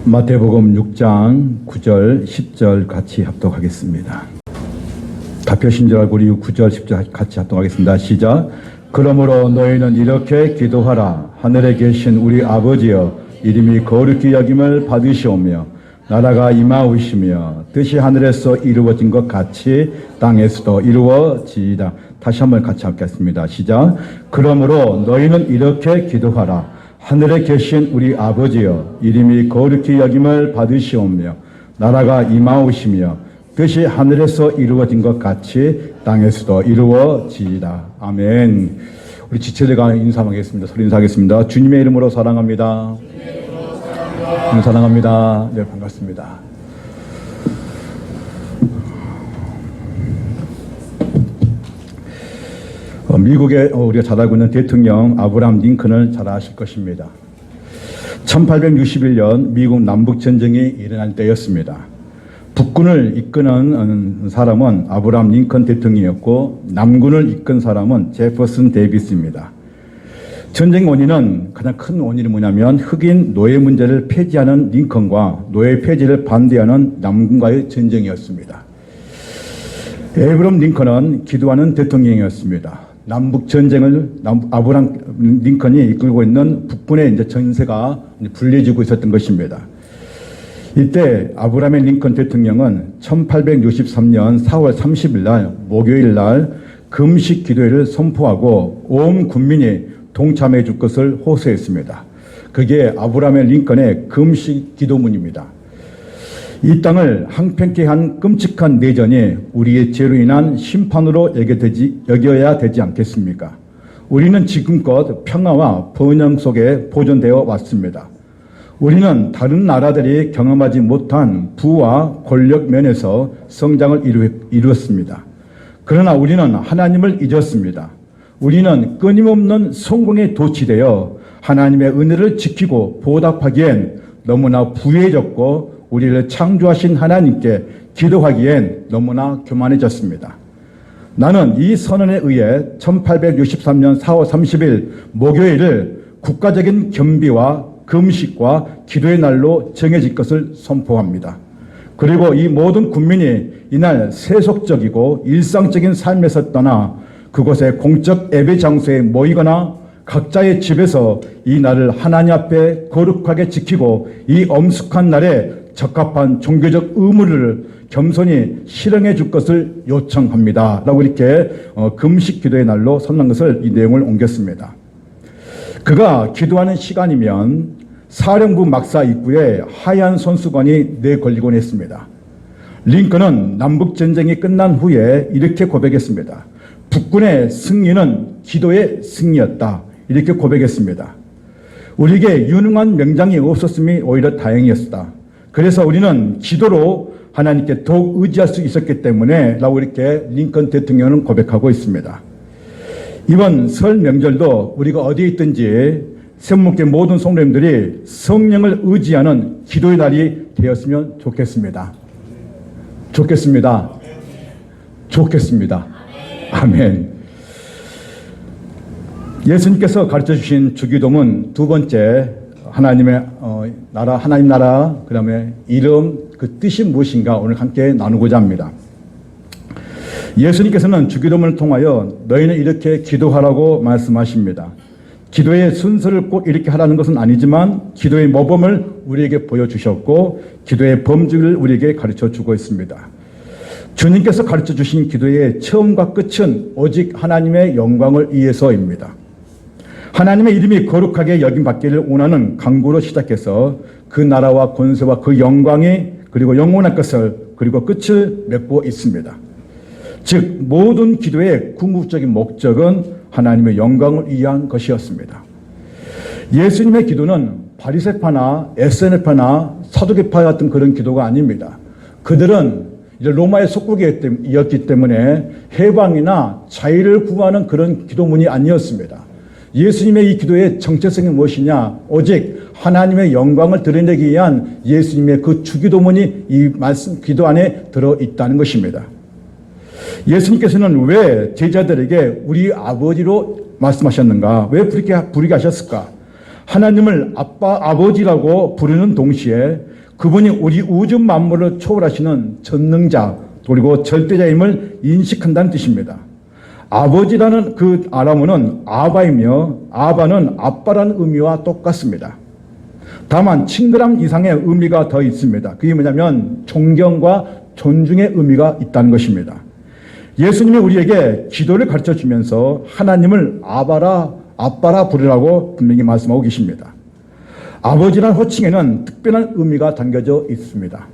마태복음 6장 9절 10절 같이 합독하겠습니다. 답하신 줄 알고 우리 9절 10절 같이 합독하겠습니다. 시작. 그러므로 너희는 이렇게 기도하라. 하늘에 계신 우리 아버지여, 이름이 거룩히 여김을 받으시오며 나라가 임하오시며 뜻이 하늘에서 이루어진 것 같이 땅에서도 이루어지이다. 다시 한번 같이 하겠습니다. 시작. 그러므로 너희는 이렇게 기도하라. 하늘에 계신 우리 아버지여, 이름이 거룩히 여김을 받으시오며 나라가 임하오시며 뜻이 하늘에서 이루어진 것 같이 땅에서도 이루어지이다. 아멘. 우리 지체들과 인사하겠습니다. 서로 인사하겠습니다. 주님의 이름으로 사랑합니다. 사랑합니다. 네, 반갑습니다. 미국의 우리가 잘 알고 있는 대통령 아브라함 링컨을 잘 아실 것입니다. 1861년 미국 남북전쟁이 일어날 때였습니다. 북군을 이끄는 사람은 아브라함 링컨 대통령이었고 남군을 이끈 사람은 제퍼슨 데이비스입니다. 전쟁 원인은 가장 큰 원인이 뭐냐면 흑인 노예 문제를 폐지하는 링컨과 노예 폐지를 반대하는 남군과의 전쟁이었습니다. 에이브럼 링컨은 기도하는 대통령이었습니다. 남북 전쟁을 아브라함 링컨이 이끌고 있는 북군의 이제 전세가 불리해지고 있었던 것입니다. 이때 아브라함 링컨 대통령은 1863년 4월 30일 날 목요일 날 금식 기도회를 선포하고 온 국민이 동참해 줄 것을 호소했습니다. 그게 아브라함 링컨의 금식 기도문입니다. 이 땅을 항평케 한 끔찍한 내전이 우리의 죄로 인한 심판으로 여겨야 되지 않겠습니까? 우리는 지금껏 평화와 번영 속에 보존되어 왔습니다. 우리는 다른 나라들이 경험하지 못한 부와 권력 면에서 성장을 이루었습니다. 그러나 우리는 하나님을 잊었습니다. 우리는 끊임없는 성공에 도취되어 하나님의 은혜를 지키고 보답하기엔 너무나 부유해졌고 우리를 창조하신 하나님께 기도하기엔 너무나 교만해졌습니다. 나는 이 선언에 의해 1863년 4월 30일 목요일을 국가적인 겸비와 금식과 기도의 날로 정해질 것을 선포합니다. 그리고 이 모든 국민이 이날 세속적이고 일상적인 삶에서 떠나 그곳의 공적 예배 장소에 모이거나 각자의 집에서 이 날을 하나님 앞에 거룩하게 지키고 이 엄숙한 날에 적합한 종교적 의무를 겸손히 실행해 줄 것을 요청합니다. 라고 이렇게 금식 기도의 날로 선언한 것을 이 내용을 옮겼습니다. 그가 기도하는 시간이면 사령부 막사 입구에 하얀 손수건이 내걸리곤 했습니다. 링컨은 남북전쟁이 끝난 후에 이렇게 고백했습니다. 북군의 승리는 기도의 승리였다. 이렇게 고백했습니다. 우리에게 유능한 명장이 없었음이 오히려 다행이었다. 그래서 우리는 기도로 하나님께 더욱 의지할 수 있었기 때문에 라고 이렇게 링컨 대통령은 고백하고 있습니다. 이번 설 명절도 우리가 어디에 있든지 세문계 모든 성도님들이 성령을 의지하는 기도의 날이 되었으면 좋겠습니다. 좋겠습니다. 좋겠습니다. 아멘. 예수님께서 가르쳐 주신 주기도문 두 번째, 하나님의 나라, 하나님 나라, 그 다음에 이름, 그 뜻이 무엇인가 오늘 함께 나누고자 합니다. 예수님께서는 주기도문을 통하여 너희는 이렇게 기도하라고 말씀하십니다. 기도의 순서를 꼭 이렇게 하라는 것은 아니지만 기도의 모범을 우리에게 보여주셨고 기도의 범주를 우리에게 가르쳐 주고 있습니다. 주님께서 가르쳐 주신 기도의 처음과 끝은 오직 하나님의 영광을 위해서입니다. 하나님의 이름이 거룩하게 여김받기를 원하는 간구로 시작해서 그 나라와 권세와 그 영광이 그리고 영원할 것을 그리고 끝을 맺고 있습니다. 즉 모든 기도의 궁극적인 목적은 하나님의 영광을 위한 것이었습니다. 예수님의 기도는 바리새파나 SNF파나 사두개파 같은 그런 기도가 아닙니다. 그들은 이제 로마의 속국이었기 때문에 해방이나 자유를 구하는 그런 기도문이 아니었습니다. 예수님의 이 기도의 정체성이 무엇이냐? 오직 하나님의 영광을 드러내기 위한 예수님의 그 주기도문이 이 말씀 기도 안에 들어있다는 것입니다. 예수님께서는 왜 제자들에게 우리 아버지로 말씀하셨는가? 왜 그렇게 부르게 하셨을까? 하나님을 아빠, 아버지라고 부르는 동시에 그분이 우리 우주 만물을 초월하시는 전능자 그리고 절대자임을 인식한다는 뜻입니다. 아버지라는 그 아람어는 아바이며 아바는 아빠라는 의미와 똑같습니다. 다만 친근함 이상의 의미가 더 있습니다. 그게 뭐냐면 존경과 존중의 의미가 있다는 것입니다. 예수님이 우리에게 기도를 가르쳐 주면서 하나님을 아빠라 부르라고 분명히 말씀하고 계십니다. 아버지라는 호칭에는 특별한 의미가 담겨져 있습니다.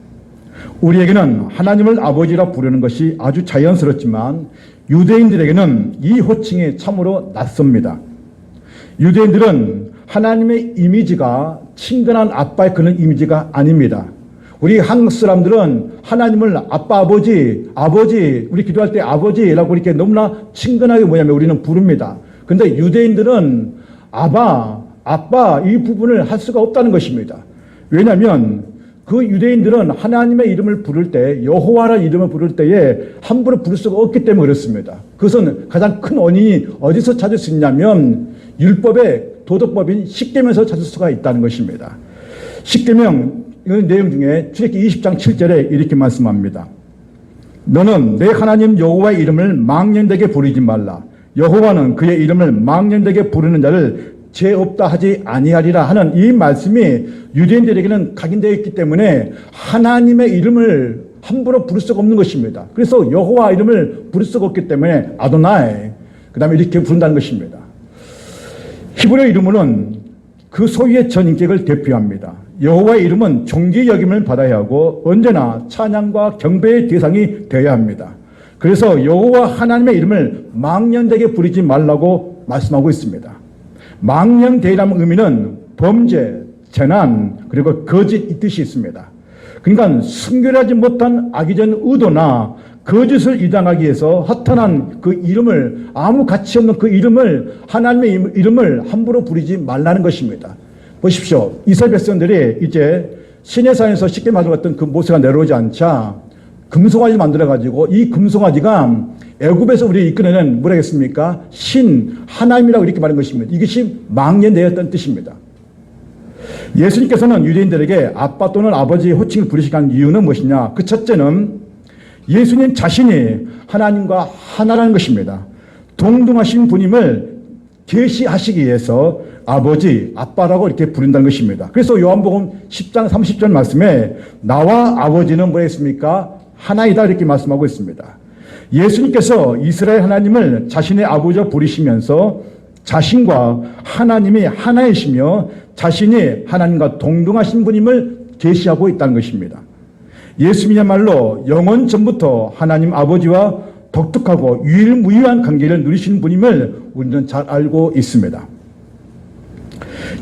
우리에게는 하나님을 아버지라 부르는 것이 아주 자연스럽지만 유대인들에게는 이 호칭이 참으로 낯섭니다. 유대인들은 하나님의 이미지가 친근한 아빠의 그런 이미지가 아닙니다. 우리 한국 사람들은 하나님을 아빠, 아버지, 우리 기도할 때 아버지라고 이렇게 너무나 친근하게 우리는 부릅니다. 그런데 유대인들은 아빠 이 부분을 할 수가 없다는 것입니다. 왜냐하면 그 유대인들은 하나님의 이름을 부를 때 여호와라는 이름을 부를 때에 함부로 부를 수가 없기 때문에 그렇습니다. 그것은 가장 큰 원인이 어디서 찾을 수 있냐면 율법의 도덕법인 십계명에서 찾을 수가 있다는 것입니다. 십계명 내용 중에 출애굽기 20장 7절에 이렇게 말씀합니다. 너는 내 하나님 여호와의 이름을 망령되게 부르지 말라. 여호와는 그의 이름을 망령되게 부르는 자를 죄 없다 하지 아니하리라 하는 이 말씀이 유대인들에게는 각인되어 있기 때문에 하나님의 이름을 함부로 부를 수가 없는 것입니다. 그래서 여호와 이름을 부를 수가 없기 때문에 아도나이 그 다음에 이렇게 부른다는 것입니다. 히브리 이름은 그 소유의 전인격을 대표합니다. 여호와의 이름은 존귀 여김을 받아야 하고 언제나 찬양과 경배의 대상이 되어야 합니다. 그래서 여호와 하나님의 이름을 망령되게 부르지 말라고 말씀하고 있습니다. 망령되이라는 의미는 범죄, 재난, 그리고 거짓 이 뜻이 있습니다. 그러니까 순결하지 못한 악의적인 의도나 거짓을 이당하기 위해서 허탄한 그 이름을 아무 가치 없는 그 이름을 하나님의 이름을 함부로 부르지 말라는 것입니다. 보십시오. 이스라엘 백성들이 이제 시내산에서 쉽게 만들었던 그 모세가 내려오지 않자 금송아지 만들어가지고 이 금송아지가 애굽에서 우리 이끌어낸 뭐라겠습니까? 신, 하나님이라고 이렇게 말한 것입니다. 이것이 망령되었던 뜻입니다. 예수님께서는 유대인들에게 아빠 또는 아버지의 호칭을 부르시게 한 이유는 무엇이냐? 그 첫째는 예수님 자신이 하나님과 하나라는 것입니다. 동등하신 분임을 계시하시기 위해서 아버지, 아빠라고 이렇게 부른다는 것입니다. 그래서 요한복음 10장 30절 말씀에 나와 아버지는 뭐였습니까? 하나이다 이렇게 말씀하고 있습니다. 예수님께서 이스라엘 하나님을 자신의 아버지로 부르시면서 자신과 하나님이 하나이시며 자신이 하나님과 동등하신 분임을 계시하고 있다는 것입니다. 예수님이야말로 영원 전부터 하나님 아버지와 독특하고 유일무이한 관계를 누리시는 분임을 우리는 잘 알고 있습니다.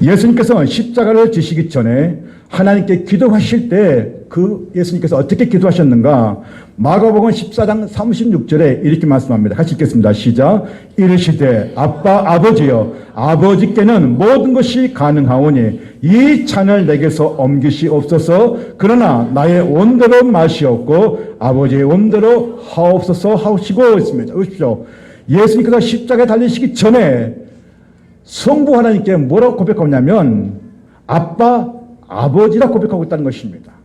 예수님께서 십자가를 지시기 전에 하나님께 기도하실 때 그 예수님께서 어떻게 기도하셨는가? 마가복음 14장 36절에 이렇게 말씀합니다. 같이 읽겠습니다. 시작. 이르시되 아빠 아버지여 아버지께는 모든 것이 가능하오니 이 잔을 내게서 옮기시옵소서. 그러나 나의 온대로 마시옵고 아버지의 온대로 하옵소서 하시고 있습니다. 보십시오. 예수님께서 십자가에 달리시기 전에 성부 하나님께 뭐라고 고백하냐면 아빠 아버지라 고백하고 있다는 것입니다.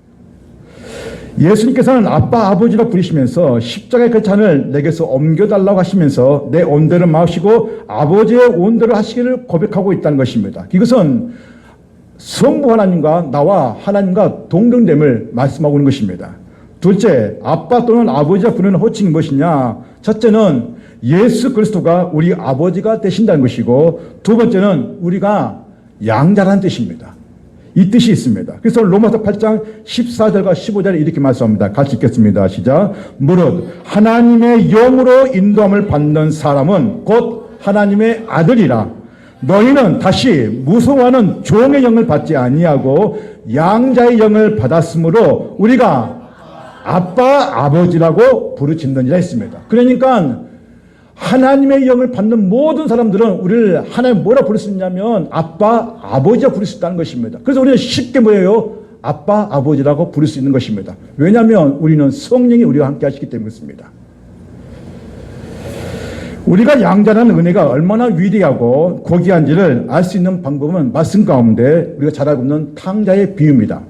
예수님께서는 아빠 아버지라 부르시면서 십자가의 그 잔을 내게서 옮겨달라고 하시면서 내 온대로 마시고 아버지의 온대로 하시기를 고백하고 있다는 것입니다. 이것은 성부 하나님과 나와 하나님과 동등됨을 말씀하고 있는 것입니다. 둘째, 아빠 또는 아버지라 부르는 호칭이 무엇이냐? 첫째는 예수 그리스도가 우리 아버지가 되신다는 것이고 두 번째는 우리가 양자라는 뜻입니다. 이 뜻이 있습니다. 그래서 로마서 8장 14절과 15절에 이렇게 말씀합니다. 같이 읽겠습니다. 시작. 무릇 하나님의 영으로 인도함을 받는 사람은 곧 하나님의 아들이라. 너희는 다시 무서워하는 종의 영을 받지 아니하고 양자의 영을 받았으므로 우리가 아빠 아버지라고 부르짖느니라 했습니다. 그러니까 하나님의 영을 받는 모든 사람들은 우리를 하나님 뭐라 부를 수 있냐면 아빠, 아버지라 부를 수 있다는 것입니다. 그래서 우리는 쉽게 뭐예요? 아빠, 아버지라고 부를 수 있는 것입니다. 왜냐하면 우리는 성령이 우리와 함께 하시기 때문입니다. 우리가 양자라는 은혜가 얼마나 위대하고 고귀한지를 알 수 있는 방법은 말씀 가운데 우리가 잘 알고 있는 탕자의 비유입니다.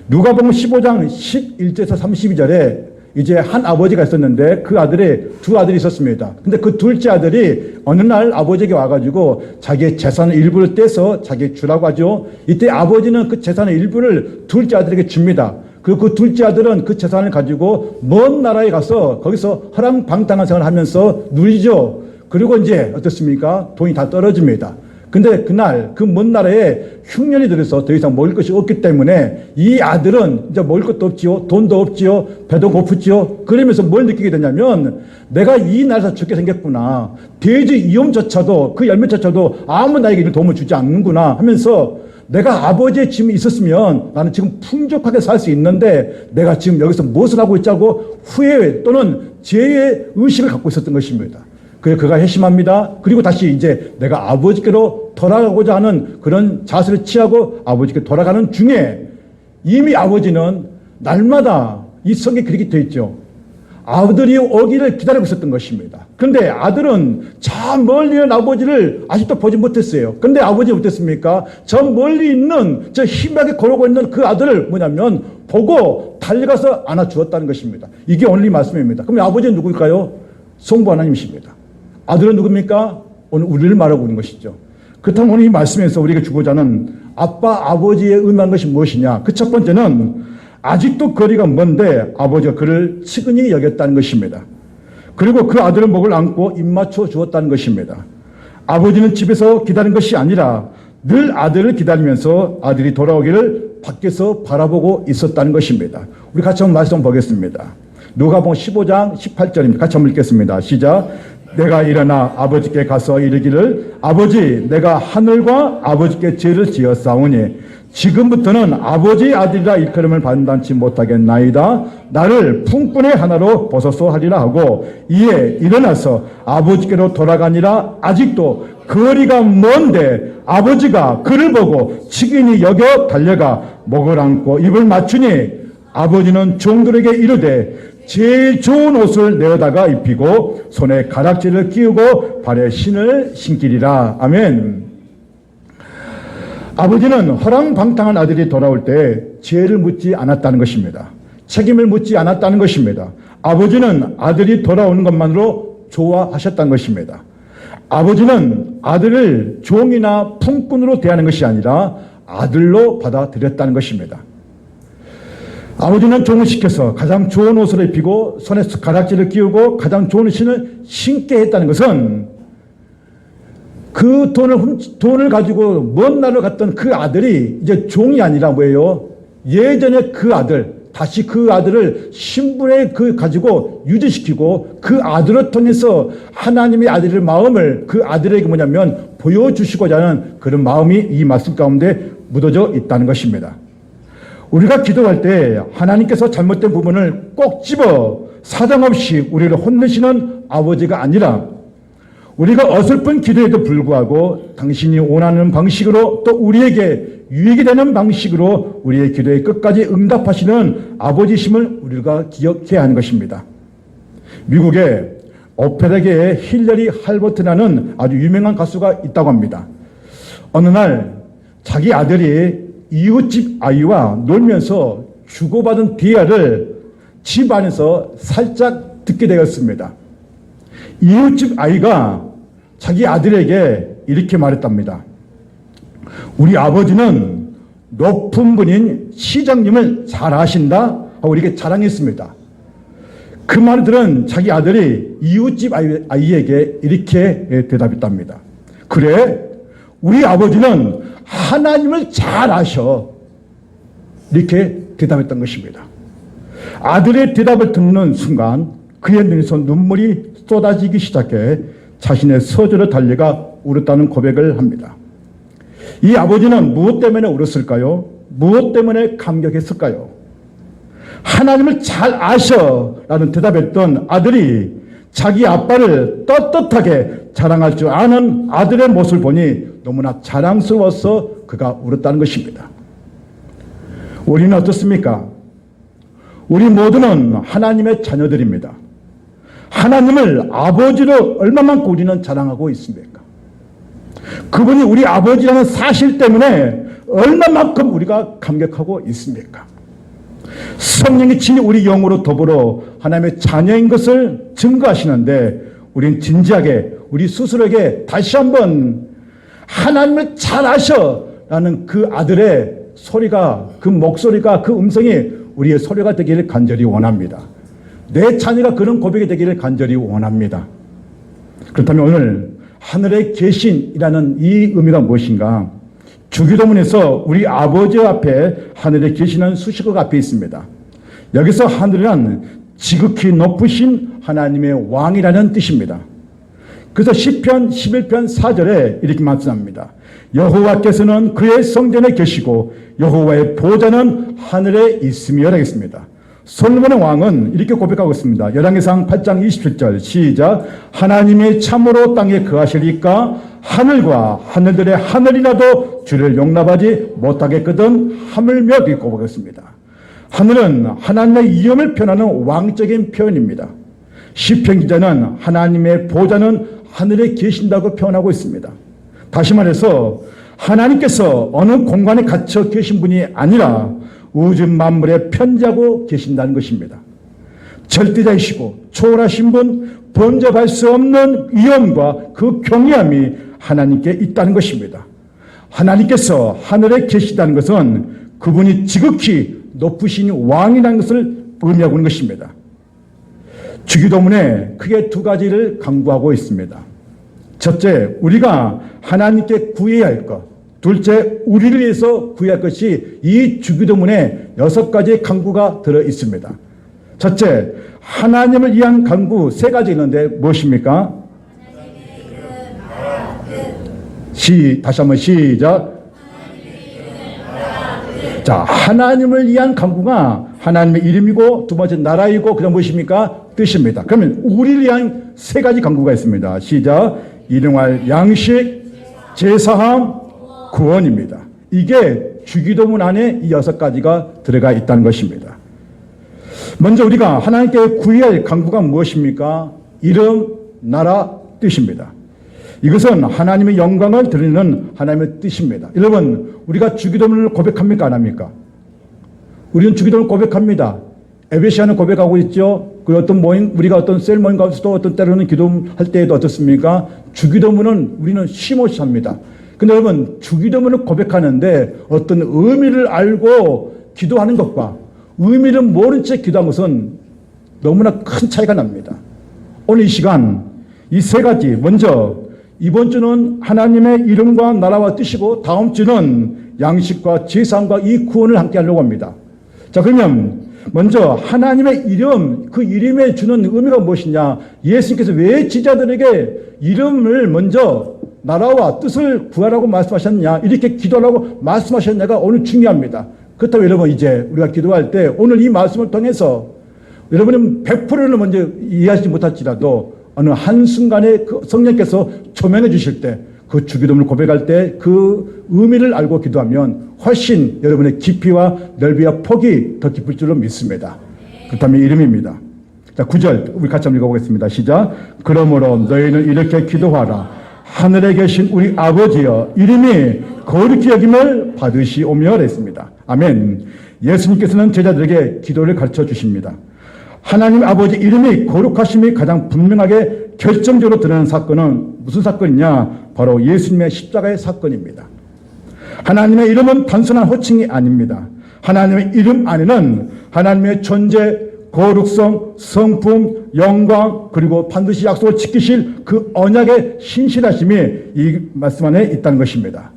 누가복음 15장 11절에서 32절에 이제 한 아버지가 있었는데 그 아들이 두 아들이 있었습니다. 근데 그 둘째 아들이 어느 날 아버지에게 와가지고 자기의 재산의 일부를 떼서 자기에게 주라고 하죠. 이때 아버지는 그 재산의 일부를 둘째 아들에게 줍니다. 그 둘째 아들은 그 재산을 가지고 먼 나라에 가서 거기서 허랑방탕한 생활을 하면서 누리죠. 그리고 이제 어떻습니까? 돈이 다 떨어집니다. 근데 그날 그 먼 나라에 흉년이 들어서 더 이상 먹을 것이 없기 때문에 이 아들은 이제 먹을 것도 없지요. 돈도 없지요. 배도 고프지요. 그러면서 뭘 느끼게 되냐면 내가 이 나라에서 죽게 생겼구나. 돼지 이염조차도 그 열매조차도 아무 나에게 도움을 주지 않는구나 하면서 내가 아버지의 짐이 있었으면 나는 지금 풍족하게 살 수 있는데 내가 지금 여기서 무엇을 하고 있자고 후회 또는 죄의 의식을 갖고 있었던 것입니다. 그래서 그가 회심합니다. 그리고 다시 이제 내가 아버지께로 돌아가고자 하는 그런 자세를 취하고 아버지께 돌아가는 중에 이미 아버지는 날마다 이 성경에 그렇게 되어 있죠. 아들이 오기를 기다리고 있었던 것입니다. 그런데 아들은 저 멀리 있는 아버지를 아직도 보지 못했어요. 그런데 아버지는 어땠습니까? 저 멀리 있는 저 희미하게 걸어오고 있는 그 아들을 뭐냐면 보고 달려가서 안아주었다는 것입니다. 이게 오늘 이 말씀입니다. 그럼 아버지는 누구일까요? 성부 하나님이십니다. 아들은 누굽니까? 오늘 우리를 말하고 있는 것이죠. 그렇다면 오늘 이 말씀에서 우리가 주고자 하는 아빠, 아버지의 의미한 것이 무엇이냐? 그 첫 번째는 아직도 거리가 먼데 아버지가 그를 측은히 여겼다는 것입니다. 그리고 그 아들의 목을 안고 입맞춰 주었다는 것입니다. 아버지는 집에서 기다린 것이 아니라 늘 아들을 기다리면서 아들이 돌아오기를 밖에서 바라보고 있었다는 것입니다. 우리 같이 한번 말씀 보겠습니다. 누가복음 15장 18절입니다. 같이 한번 읽겠습니다. 시작. 내가 일어나 아버지께 가서 이르기를 아버지 내가 하늘과 아버지께 죄를 지었사오니 지금부터는 아버지 아들이라 일컬음을 판단치 못하겠나이다. 나를 풍분의 하나로 벗어서 하리라 하고 이에 일어나서 아버지께로 돌아가니라. 아직도 거리가 먼데 아버지가 그를 보고 측은히 여겨 달려가 목을 안고 입을 맞추니 아버지는 종들에게 이르되 제일 좋은 옷을 내어다가 입히고 손에 가락지를 끼우고 발에 신을 신기리라. 아멘. 아버지는 허랑방탕한 아들이 돌아올 때 죄를 묻지 않았다는 것입니다. 책임을 묻지 않았다는 것입니다. 아버지는 아들이 돌아오는 것만으로 좋아하셨다는 것입니다. 아버지는 아들을 종이나 품꾼으로 대하는 것이 아니라 아들로 받아들였다는 것입니다. 아버지는 종을 시켜서 가장 좋은 옷을 입히고 손에 가락지를 끼우고 가장 좋은 신을 신게 했다는 것은 그 돈을 가지고 먼 나라로 갔던 그 아들이 이제 종이 아니라 뭐예요? 예전에 그 아들, 다시 그 아들을 신분에 가지고 유지시키고 그 아들을 통해서 하나님의 아들의 마음을 그 아들에게 뭐냐면 보여주시고자 하는 그런 마음이 이 말씀 가운데 묻어져 있다는 것입니다. 우리가 기도할 때 하나님께서 잘못된 부분을 꼭 집어 사정없이 우리를 혼내시는 아버지가 아니라 우리가 어설픈 기도에도 불구하고 당신이 원하는 방식으로 또 우리에게 유익이 되는 방식으로 우리의 기도에 끝까지 응답하시는 아버지심을 우리가 기억해야 하는 것입니다. 미국의 오페라계의 힐러리 할버트라는 아주 유명한 가수가 있다고 합니다. 어느 날 자기 아들이 이웃집 아이와 놀면서 주고받은 대화를 집 안에서 살짝 듣게 되었습니다. 이웃집 아이가 자기 아들에게 이렇게 말했답니다. 우리 아버지는 높은 분인 시장님을 잘 아신다 하고 이렇게 자랑했습니다. 그 말을 들은 자기 아들이 이웃집 아이에게 이렇게 대답했답니다. 그래, 우리 아버지는 하나님을 잘 아셔. 이렇게 대답했던 것입니다. 아들의 대답을 듣는 순간 그의 눈에서 눈물이 쏟아지기 시작해 자신의 서재로 달려가 울었다는 고백을 합니다. 이 아버지는 무엇 때문에 울었을까요? 무엇 때문에 감격했을까요? 하나님을 잘 아셔 라는 대답했던 아들이 자기 아빠를 떳떳하게 자랑할 줄 아는 아들의 모습을 보니 너무나 자랑스러워서 그가 울었다는 것입니다. 우리는 어떻습니까? 우리 모두는 하나님의 자녀들입니다. 하나님을 아버지로 얼마만큼 우리는 자랑하고 있습니까? 그분이 우리 아버지라는 사실 때문에 얼마만큼 우리가 감격하고 있습니까? 성령이 친히 우리 영으로 더불어 하나님의 자녀인 것을 증거하시는데 우리는 진지하게 우리 스스로에게 다시 한번 하나님을 잘 아셔라는 그 아들의 소리가, 그 목소리가, 그 음성이 우리의 소리가 되기를 간절히 원합니다. 내 자녀가 그런 고백이 되기를 간절히 원합니다. 그렇다면 오늘 하늘에 계신이라는 이 의미가 무엇인가? 주기도문에서 우리 아버지 앞에 하늘에 계시는 수식어가 앞에 있습니다. 여기서 하늘이란 지극히 높으신 하나님의 왕이라는 뜻입니다. 그래서 시편 11편 4절에 이렇게 말씀합니다. 여호와께서는 그의 성전에 계시고 여호와의 보좌는 하늘에 있으며 하겠습니다. 솔로몬의 왕은 이렇게 고백하고 있습니다. 열왕기상 8장 27절 시작. 하나님이 참으로 땅에 거하시리까 하늘과 하늘들의 하늘이라도 주를 용납하지 못하겠거든 하물며 이렇게 고백했습니다. 하늘은 하나님의 이름을 표현하는 왕적인 표현입니다. 시편 기자는 하나님의 보좌는 하늘에 계신다고 표현하고 있습니다. 다시 말해서 하나님께서 어느 공간에 갇혀 계신 분이 아니라 우주 만물에 편지하고 계신다는 것입니다. 절대자이시고 초월하신 분, 범접할 수 없는 위엄과 그 경외함이 하나님께 있다는 것입니다. 하나님께서 하늘에 계시다는 것은 그분이 지극히 높으신 왕이라는 것을 의미하고 있는 것입니다. 주기도문에 크게 두 가지를 강구하고 있습니다. 첫째, 우리가 하나님께 구해야 할 것. 둘째, 우리를 위해서 구해야 할 것이 이 주기도문에 6가지의 강구가 들어 있습니다. 첫째, 하나님을 위한 강구 3가지 있는데 무엇입니까? 다시 한번 시작. 자, 하나님을 위한 강구가 하나님의 이름이고 두 번째 나라이고 그다음 무엇입니까? 뜻입니다. 그러면 우리를 위한 3가지 강구가 있습니다. 시작. 일용할 양식, 제사함, 구원입니다. 이게 주기도문 안에 이 6가지가 들어가 있다는 것입니다. 먼저 우리가 하나님께 구해야 할 강구가 무엇입니까? 이름, 나라, 뜻입니다. 이것은 하나님의 영광을 드리는 하나님의 뜻입니다. 여러분, 우리가 주기도문을 고백합니까? 안 합니까? 우리는 주기도문을 고백합니다. 에베시아는 고백하고 있죠. 그 어떤 모임, 우리가 어떤 셀 모임 가서도 어떤 때로는 기도할 때에도 어떻습니까? 주기도문은 우리는 쉼없이 합니다. 근데 여러분, 주기도문을 고백하는데 어떤 의미를 알고 기도하는 것과 의미를 모른 채 기도한 것은 너무나 큰 차이가 납니다. 오늘 이 시간 이 3가지, 먼저 이번 주는 하나님의 이름과 나라와 뜻이고 다음 주는 양식과 제사함과 이 구원을 함께 하려고 합니다. 자, 그러면 먼저 하나님의 이름, 그 이름에 주는 의미가 무엇이냐? 예수님께서 왜 지자들에게 이름을 먼저 나라와 뜻을 구하라고 말씀하셨냐? 이렇게 기도하라고 말씀하셨냐가 오늘 중요합니다. 그렇다고 여러분, 이제 우리가 기도할 때 오늘 이 말씀을 통해서 여러분은 100%는 먼저 이해하지 못할지라도 어느 한순간에 그 성령께서 조명해 주실 때 그 주기도문을 고백할 때 그 의미를 알고 기도하면 훨씬 여러분의 깊이와 넓이와 폭이 더 깊을 줄로 믿습니다. 그렇다면 이름입니다. 자, 9절 우리 같이 한번 읽어보겠습니다. 시작. 그러므로 너희는 이렇게 기도하라. 하늘에 계신 우리 아버지여, 이름이 거룩히 여김을 받으시오며 했습니다. 아멘. 예수님께서는 제자들에게 기도를 가르쳐 주십니다. 하나님 아버지 이름이 거룩하심이 가장 분명하게 결정적으로 드러나는 사건은 무슨 사건이냐? 바로 예수님의 십자가의 사건입니다. 하나님의 이름은 단순한 호칭이 아닙니다. 하나님의 이름 안에는 하나님의 존재, 거룩성, 성품, 영광, 그리고 반드시 약속을 지키실 그 언약의 신실하심이 이 말씀 안에 있다는 것입니다.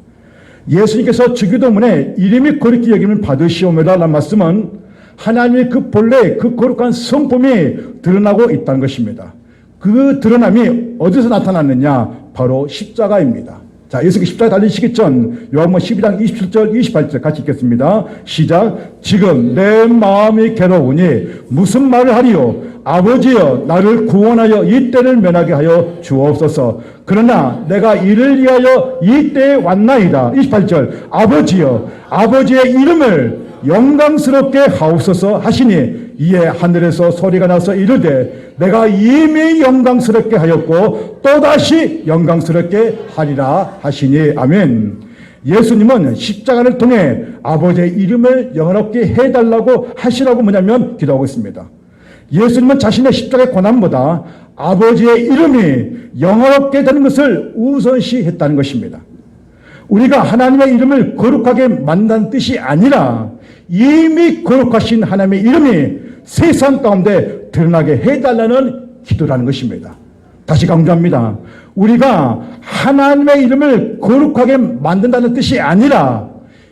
예수님께서 주기도문에 이름이 거룩히 여김을 받으시오며라는 말씀은 하나님의 그 본래 그 거룩한 성품이 드러나고 있다는 것입니다. 그 드러남이 어디서 나타났느냐? 바로 십자가입니다. 자, 예수님께서 십자가에 달리시기 전 요한복음 12장 27절 28절 같이 읽겠습니다. 시작. 지금 내 마음이 괴로우니 무슨 말을 하리요? 아버지여, 나를 구원하여 이 때를 면하게 하여 주옵소서. 그러나 내가 이를 위하여 이 때에 왔나이다. 28절. 아버지여, 아버지의 이름을 영광스럽게 하옵소서 하시니 이에 하늘에서 소리가 나서 이르되 내가 이미 영광스럽게 하였고 또다시 영광스럽게 하리라 하시니. 아멘. 예수님은 십자가를 통해 아버지의 이름을 영화롭게 해달라고 하시라고 뭐냐면 기도하고 있습니다. 예수님은 자신의 십자가의 고난보다 아버지의 이름이 영화롭게 되는 것을 우선시했다는 것입니다. 우리가 하나님의 이름을 거룩하게 만든 뜻이 아니라 이미 거룩하신 하나님의 이름이 세상 가운데 드러나게 해달라는 기도라는 것입니다. 다시 강조합니다. 우리가 하나님의 이름을 거룩하게 만든다는 뜻이 아니라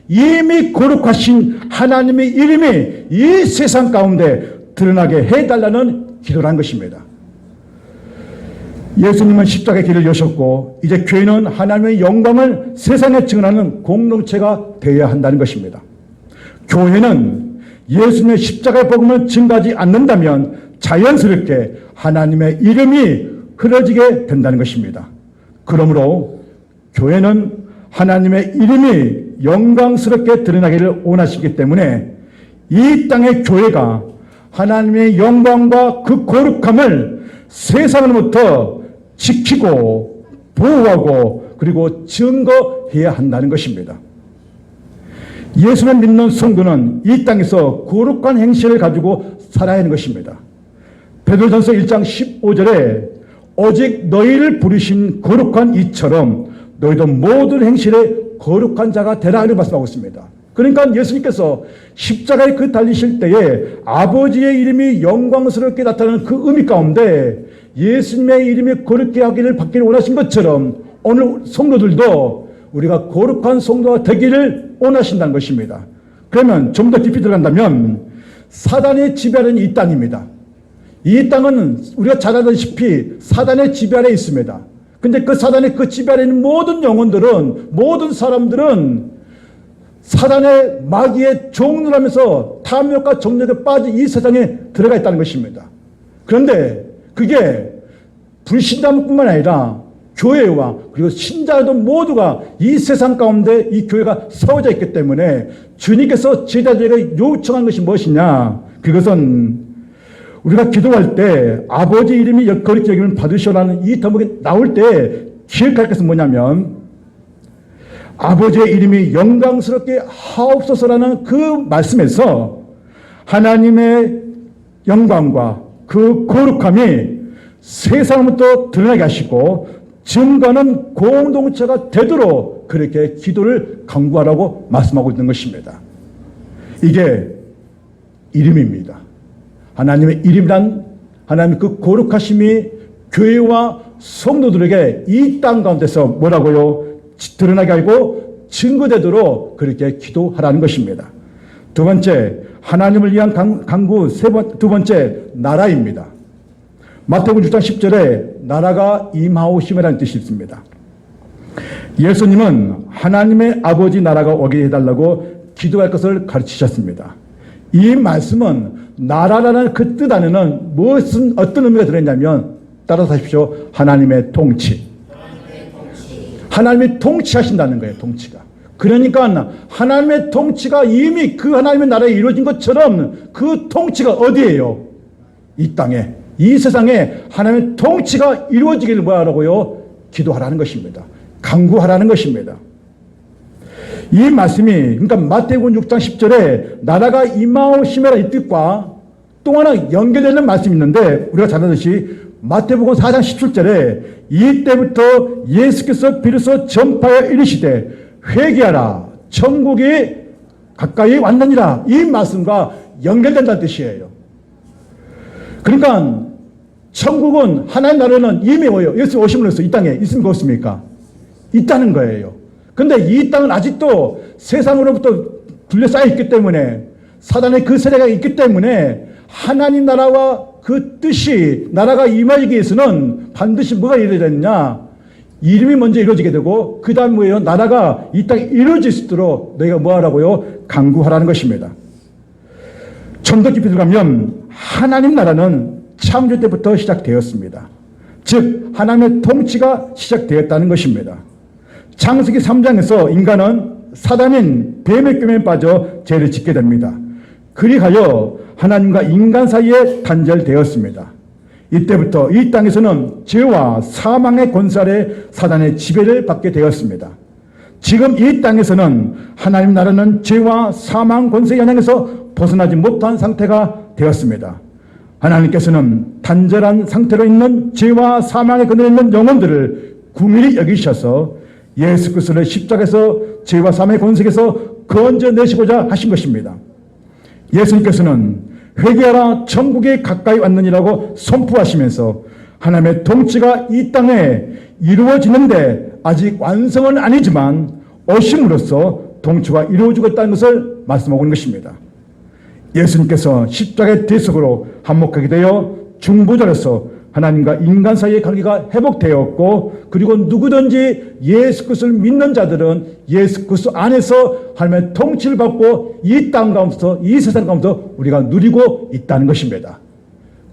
이미 거룩하신 하나님의 이름이 이 세상 가운데 드러나게 해달라는 기도라는 것입니다. 예수님은 십자가의 길을 여셨고 이제 교회는 하나님의 영광을 세상에 증언하는 공동체가 되어야 한다는 것입니다. 교회는 예수님의 십자가의 복음을 증거하지 않는다면 자연스럽게 하나님의 이름이 흐려지게 된다는 것입니다. 그러므로 교회는 하나님의 이름이 영광스럽게 드러나기를 원하시기 때문에 이 땅의 교회가 하나님의 영광과 그 거룩함을 세상으로부터 지키고 보호하고 그리고 증거해야 한다는 것입니다. 예수를 믿는 성도는 이 땅에서 거룩한 행실을 가지고 살아야 하는 것입니다. 베드로전서 1장 15절에 오직 너희를 부르신 거룩한 이처럼 너희도 모든 행실에 거룩한 자가 되라 이렇게 말씀하고 있습니다. 그러니까 예수님께서 십자가에 그 달리실 때에 아버지의 이름이 영광스럽게 나타나는 그 의미 가운데 예수님의 이름이 거룩게 하기를 받기를 원하신 것처럼 오늘 성도들도 우리가 거룩한 성도가 되기를 원하신다는 것입니다. 그러면 좀 더 깊이 들어간다면 사단의 지배 아래는 이 땅입니다. 이 땅은 우리가 잘 알다시피 사단의 지배 아래에 있습니다. 근데 그 사단의 그 지배 아래에 있는 모든 영혼들은, 모든 사람들은 사단의 마귀의 종을 하면서 탐욕과 정욕에 빠진 이 세상에 들어가 있다는 것입니다. 그런데 그게 불신자뿐만 아니라 교회와 그리고 신자도 모두가 이 세상 가운데 이 교회가 세워져 있기 때문에 주님께서 제자들에게 요청한 것이 무엇이냐? 그것은 우리가 기도할 때 아버지 이름이 거룩히 여김을 받으시라는 이 대목이 나올 때 기억할 것은 뭐냐면 아버지의 이름이 영광스럽게 하옵소서라는 그 말씀에서 하나님의 영광과 그 거룩함이 세상부터 드러나게 하시고 증거하는 공동체가 되도록 그렇게 기도를 강구하라고 말씀하고 있는 것입니다. 이게 이름입니다. 하나님의 이름이란 하나님의 그 거룩하심이 교회와 성도들에게 이 땅 가운데서 뭐라고요? 드러나게 하고 증거되도록 그렇게 기도하라는 것입니다. 두 번째, 하나님을 위한 강구 두 번째, 나라입니다. 마태복음 6장 10절에 나라가 임하오심이라는 뜻이 있습니다. 예수님은 하나님의 아버지 나라가 오게 해달라고 기도할 것을 가르치셨습니다. 이 말씀은 나라라는 그 뜻 안에는 어떤 의미가 들어있냐면 따라서 하십시오. 하나님의 통치. 하나님이 통치하신다는 거예요. 통치가. 그러니까 하나님의 통치가 이미 그 하나님의 나라에 이루어진 것처럼 그 통치가 어디예요? 이 땅에. 이 세상에 하나님의 통치가 이루어지기를 뭐하라고요? 기도하라는 것입니다. 간구하라는 것입니다. 이 말씀이 그러니까 마태복음 6장 10절에 나라가 임하오심이라는 이 뜻과 또 하나 연결되는 말씀이 있는데 우리가 잘 아듯이 마태복음 4장 17절에 이때부터 예수께서 비로소 전파하여 이르시되 회개하라 천국이 가까이 왔느니라 이 말씀과 연결된다는 뜻이에요. 그러니까 천국은 하나님 나라는 이미 예수 오심으로써 이 땅에 있습니까 없습니까? 있다는 거예요. 근데 이 땅은 아직도 세상으로부터 둘러싸여 있기 때문에 사단의 그 세력이 있기 때문에 하나님 나라와 그 뜻이 나라가 임하기 위해서는 반드시 뭐가 이루어져야 되느냐? 이름이 먼저 이루어지게 되고 그 다음 뭐예요? 나라가 이 땅에 이루어질 수 있도록 너희가 뭐하라고요? 간구하라는 것입니다. 좀 더 깊이 들어가면 하나님 나라는 창조 때부터 시작되었습니다. 즉 하나님의 통치가 시작되었다는 것입니다. 창세기 3장에서 인간은 사단인 뱀의 꾀에 빠져 죄를 짓게 됩니다. 그리하여 하나님과 인간 사이에 단절되었습니다. 이때부터 이 땅에서는 죄와 사망의 권세 아래 사단의 지배를 받게 되었습니다. 지금 이 땅에서는 하나님 나라는 죄와 사망 권세 영향에서 벗어나지 못한 상태가 되었습니다. 하나님께서는 단절한 상태로 있는 죄와 사망에 그늘에 있는 영혼들을 긍휼히 여기셔서 예수 그리스도를 십자가에서 죄와 사망의 권세에서 건져내시고자 하신 것입니다. 예수님께서는 회개하라 천국에 가까이 왔느니라고 선포하시면서 하나님의 통치가 이 땅에 이루어지는데 아직 완성은 아니지만 오심으로써 통치가 이루어지고 있다는 것을 말씀하고 있는 것입니다. 예수님께서 십자가의 대속으로 한몫하게 되어 중보자로서 하나님과 인간 사이의 관계가 회복되었고, 그리고 누구든지 예수 그리스도를 믿는 자들은 예수 그리스도 안에서 하나님의 통치를 받고 이 땅 가운데서, 이 세상 가운데서 우리가 누리고 있다는 것입니다.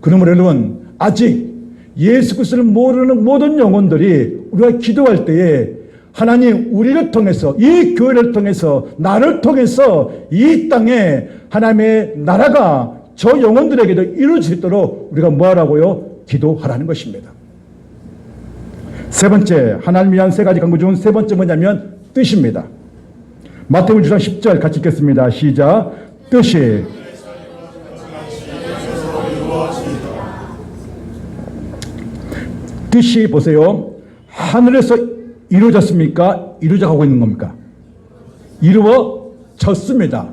그러므로 여러분, 아직 예수 그리스도를 모르는 모든 영혼들이 우리가 기도할 때에 하나님 우리를 통해서, 이 교회를 통해서, 나를 통해서 이 땅에 하나님의 나라가 저 영혼들에게도 이루어질 수 있도록 우리가 뭐하라고요? 기도하라는 것입니다. 세 번째, 하나님을 위한 세 가지 간구 중 세 번째 뭐냐면 뜻입니다. 마태복음 6장 10절 같이 읽겠습니다. 시작. 뜻이 뜻이 보세요. 하늘에서 이루어졌습니까? 이루어져 가고 있는 겁니까? 이루어졌습니다.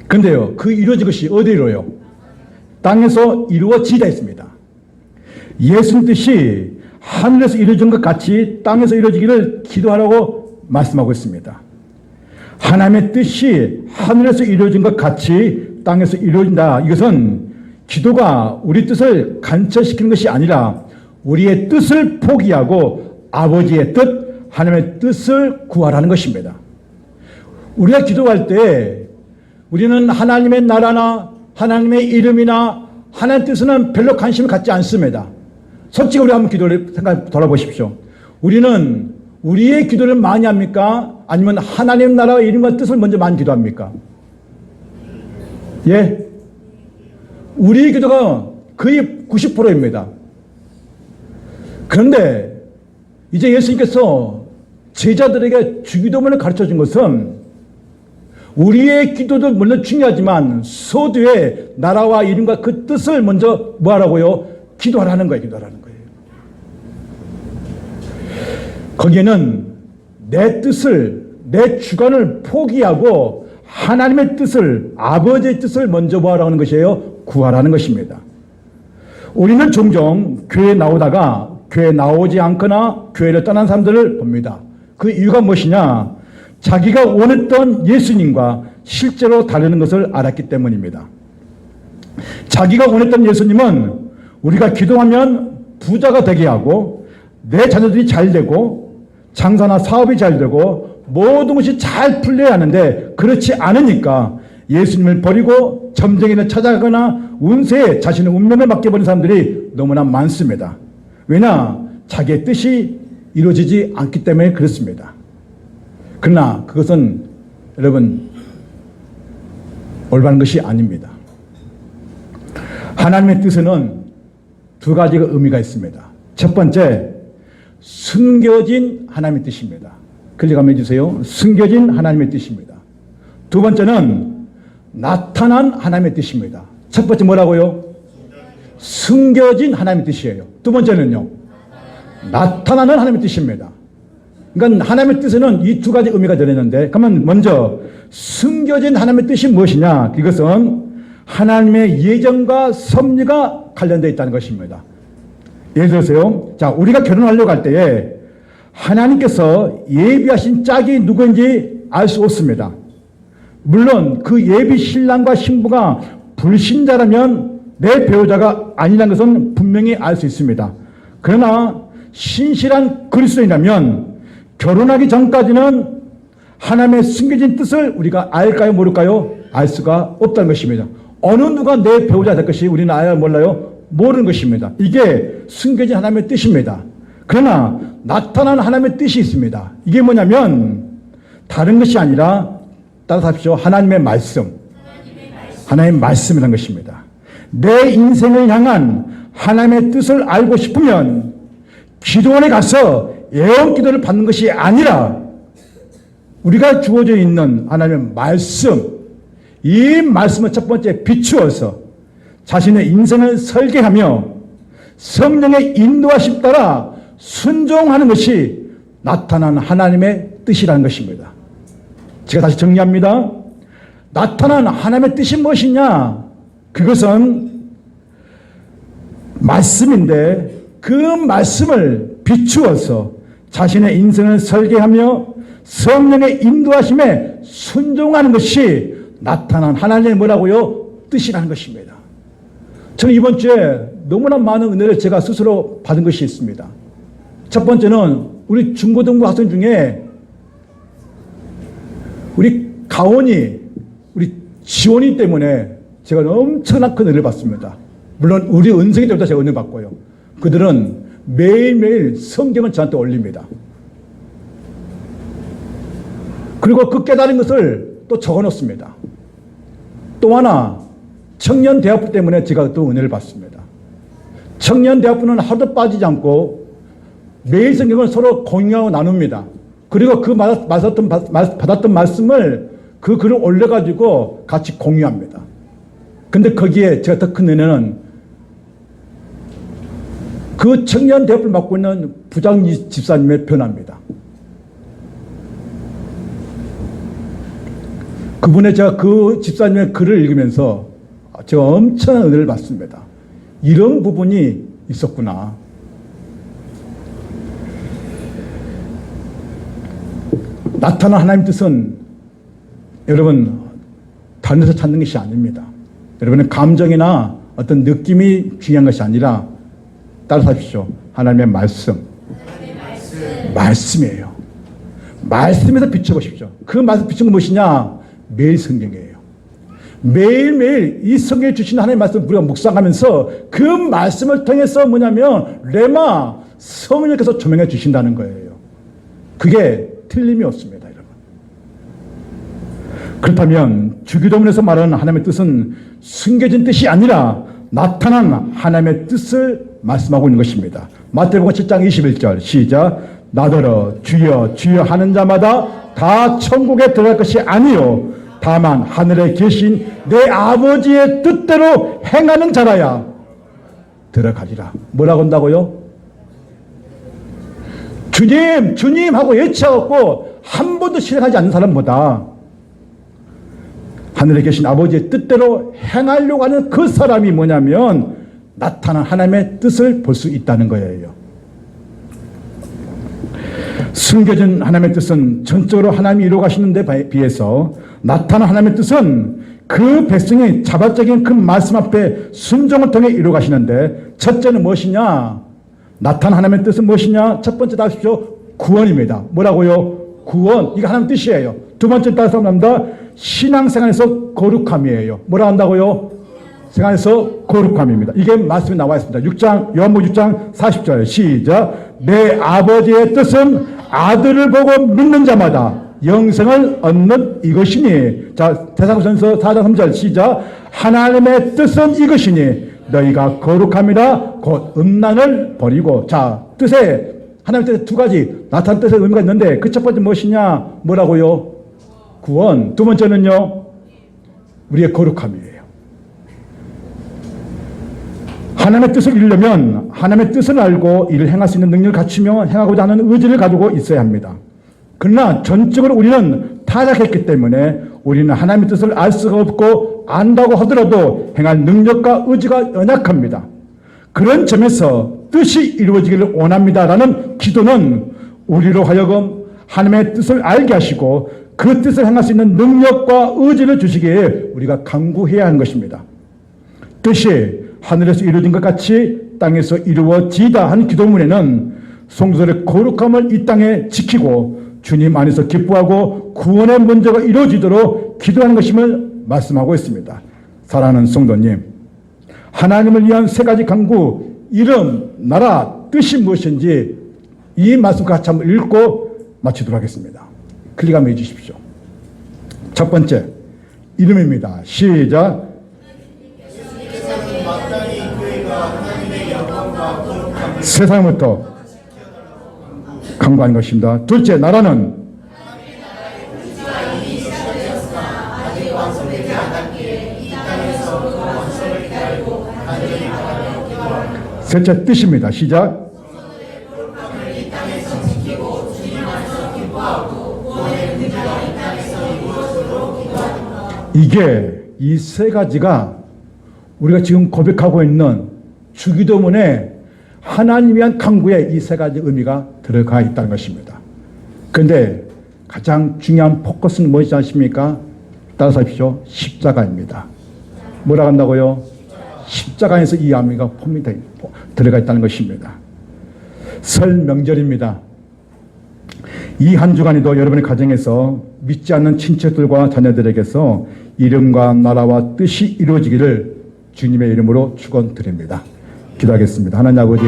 근데요, 그 이루어진 것이 어디로요? 땅에서 이루어지다 있습니다. 예수님 뜻이 하늘에서 이루어진 것 같이 땅에서 이루어지기를 기도하라고 말씀하고 있습니다. 하나님의 뜻이 하늘에서 이루어진 것 같이 땅에서 이루어진다. 이것은 기도가 우리 뜻을 간철시키는 것이 아니라 우리의 뜻을 포기하고 아버지의 뜻, 하나님의 뜻을 구하라는 것입니다. 우리가 기도할 때 우리는 하나님의 나라나 하나님의 이름이나 하나님의 뜻은 별로 관심을 갖지 않습니다. 솔직히 우리 한번 기도를 돌아보십시오. 우리는 우리의 기도를 많이 합니까? 아니면 하나님 나라의 이름과 뜻을 먼저 많이 기도합니까? 예? 우리의 기도가 거의 90%입니다. 그런데 이제 예수님께서 제자들에게 주기도문을 가르쳐 준 것은 우리의 기도도 물론 중요하지만 서두에 나라와 이름과 그 뜻을 먼저 뭐하라고요? 기도하라는 거예요. 기도하라는 거예요. 거기에는 내 뜻을, 내 주관을 포기하고 하나님의 뜻을, 아버지의 뜻을 먼저 뭐하라는 것이에요? 구하라는 것입니다. 우리는 종종 교회에 나오다가 교회에 나오지 않거나 교회를 떠난 사람들을 봅니다. 그 이유가 무엇이냐? 자기가 원했던 예수님과 실제로 다르는 것을 알았기 때문입니다. 자기가 원했던 예수님은 우리가 기도하면 부자가 되게 하고 내 자녀들이 잘 되고 장사나 사업이 잘 되고 모든 것이 잘 풀려야 하는데 그렇지 않으니까 예수님을 버리고 점쟁이를 찾아가거나 운세에 자신의 운명을 맡겨버린 사람들이 너무나 많습니다. 왜냐? 자기의 뜻이 이루어지지 않기 때문에 그렇습니다. 그러나 그것은 여러분 올바른 것이 아닙니다. 하나님의 뜻에는 두 가지가 의미가 있습니다. 첫 번째, 숨겨진 하나님의 뜻입니다. 클릭하면 해주세요. 숨겨진 하나님의 뜻입니다. 두 번째는 나타난 하나님의 뜻입니다. 첫 번째 뭐라고요? 숨겨진 하나님의 뜻이에요. 두 번째는요, 나타나는 하나님의 뜻입니다. 그러니까 하나님의 뜻에는 이 두 가지 의미가 들어있는데, 그러면 먼저 숨겨진 하나님의 뜻이 무엇이냐? 이것은 하나님의 예정과 섭리가 관련되어 있다는 것입니다. 예를 들어서요, 자, 우리가 결혼하려고 할 때에 하나님께서 예비하신 짝이 누구인지 알 수 없습니다. 물론 그 예비 신랑과 신부가 불신자라면 내 배우자가 아니라는 것은 분명히 알 수 있습니다. 그러나 신실한 그리스도인이라면 결혼하기 전까지는 하나님의 숨겨진 뜻을 우리가 알까요, 모를까요? 알 수가 없다는 것입니다. 어느 누가 내 배우자 될 것이 우리는 알아요, 몰라요? 모르는 것입니다. 이게 숨겨진 하나님의 뜻입니다. 그러나 나타나는 하나님의 뜻이 있습니다. 이게 뭐냐면 다른 것이 아니라 따라하십시오. 하나님의 말씀. 하나님의 말씀이라는 것입니다. 내 인생을 향한 하나님의 뜻을 알고 싶으면 기도원에 가서 애원 기도를 받는 것이 아니라 우리가 주어져 있는 하나님의 말씀, 이 말씀을 첫 번째 비추어서 자신의 인생을 설계하며 성령의 인도하심 따라 순종하는 것이 나타난 하나님의 뜻이라는 것입니다. 제가 다시 정리합니다. 나타난 하나님의 뜻이 무엇이냐? 그것은 말씀인데 그 말씀을 비추어서 자신의 인생을 설계하며 성령의 인도하심에 순종하는 것이 나타난 하나님의 뭐라고요? 뜻이라는 것입니다. 저는 이번 주에 너무나 많은 은혜를 제가 스스로 받은 것이 있습니다. 첫 번째는 우리 중고등부 학생 중에 우리 가온이, 우리 지원이 때문에 제가 엄청난 큰 은혜를 받습니다. 물론 우리 은성이 때부터 제가 은혜 받고요. 그들은 매일매일 성경을 저한테 올립니다. 그리고 그 깨달은 것을 또 적어 놓습니다. 또 하나, 청년대학부 때문에 제가 또 은혜를 받습니다. 청년대학부는 하루도 빠지지 않고 매일 성경을 서로 공유하고 나눕니다. 그리고 그 받았던 말씀을 그 글을 올려가지고 같이 공유합니다. 근데 거기에 제가 더 큰 은혜는 그 청년대학부를 맡고 있는 부장 집사님의 변화입니다. 그분의 제가 그 집사님의 글을 읽으면서 제가 엄청난 은혜를 받습니다. 이런 부분이 있었구나. 나타난 하나님 뜻은 여러분 다른 데서 찾는 것이 아닙니다. 여러분의 감정이나 어떤 느낌이 중요한 것이 아니라 따라서 하십시오. 하나님의 말씀이에요. 말씀에서 비춰보십시오. 그 말씀 비춘 건 무엇이냐? 매일 성경이에요. 매일매일 이 성경에 주신 하나님의 말씀을 우리가 묵상하면서 그 말씀을 통해서 뭐냐면 레마, 성령께서 조명해 주신다는 거예요. 그게 틀림이 없습니다, 여러분. 그렇다면 주기도문에서 말하는 하나님의 뜻은 숨겨진 뜻이 아니라 나타난 하나님의 뜻을 말씀하고 있는 것입니다. 마태복음 7장 21절 시작. 나더러 주여 주여 하는 자마다 다 천국에 들어갈 것이 아니요 다만 하늘에 계신 내 아버지의 뜻대로 행하는 자라야 들어가리라. 뭐라고 한다고요? 주님 주님 하고 외쳐갖고 한 번도 실행하지 않는 사람보다 하늘에 계신 아버지의 뜻대로 행하려고 하는 그 사람이 뭐냐면 나타난 하나님의 뜻을 볼 수 있다는 거예요. 숨겨진 하나님의 뜻은 전적으로 하나님이 이루어 가시는 데 비해서 나타난 하나님의 뜻은 그 백성이 자발적인 그 말씀 앞에 순종을 통해 이루어 가시는데 첫째는 무엇이냐? 나타난 하나님의 뜻은 무엇이냐? 첫 번째 다십시오. 구원입니다. 뭐라고요? 구원. 이거 하나님의 뜻이에요. 두 번째 따라서 합니다. 신앙생활에서 거룩함이에요. 뭐라 한다고요? 생활에서 거룩함입니다. 이게 말씀이 나와 있습니다. 6장, 요한복음 6장 40절 시작. 내 아버지의 뜻은 아들을 보고 믿는 자마다 영생을 얻는 이것이니. 자, 데살로니가전서 4장 3절 시작. 하나님의 뜻은 이것이니 너희가 거룩함이라 곧 음란을 버리고. 자, 뜻에 하나님의 뜻에 두 가지 나타난 뜻의 의미가 있는데 그 첫 번째 무엇이냐? 뭐라고요? 구원. 두 번째는요, 우리의 거룩함이에요. 하나님의 뜻을 이루려면 하나님의 뜻을 알고 이를 행할 수 있는 능력을 갖추며 행하고자 하는 의지를 가지고 있어야 합니다. 그러나 전적으로 우리는 타락했기 때문에 우리는 하나님의 뜻을 알 수가 없고 안다고 하더라도 행할 능력과 의지가 연약합니다. 그런 점에서 뜻이 이루어지기를 원합니다라는 기도는 우리로 하여금 하나님의 뜻을 알게 하시고 그 뜻을 행할 수 있는 능력과 의지를 주시기에 우리가 간구해야 하는 것입니다. 뜻이 하늘에서 이루어진 것 같이 땅에서 이루어지다 하는 기도문에는 성도들의 거룩함을 이 땅에 지키고 주님 안에서 기뻐하고 구원의 문제가 이루어지도록 기도하는 것임을 말씀하고 있습니다. 사랑하는 성도님, 하나님을 위한 세 가지 간구, 이름, 나라, 뜻이 무엇인지 이 말씀 같이 한번 읽고 마치도록 하겠습니다. 클릭 한번 해주십시오. 첫 번째, 이름입니다. 시작. 세상부터 간구하는 것입니다. 둘째, 나라는 셋째 뜻입니다. 시작. 이게 이 세 가지가 우리가 지금 고백하고 있는 주기도문에 하나님 위한 강구에 이 세 가지 의미가 들어가 있다는 것입니다. 그런데 가장 중요한 포커스는 뭐지 않습니까? 따라서 하십시오. 십자가입니다. 뭐라 한다고요? 십자가에서 이 의미가 포함되어 들어가 있다는 것입니다. 설 명절입니다. 이 한 주간에도 여러분의 가정에서 믿지 않는 친척들과 자녀들에게서 이름과 나라와 뜻이 이루어지기를 주님의 이름으로 축원드립니다. 기도하겠습니다. 하나님 아버지.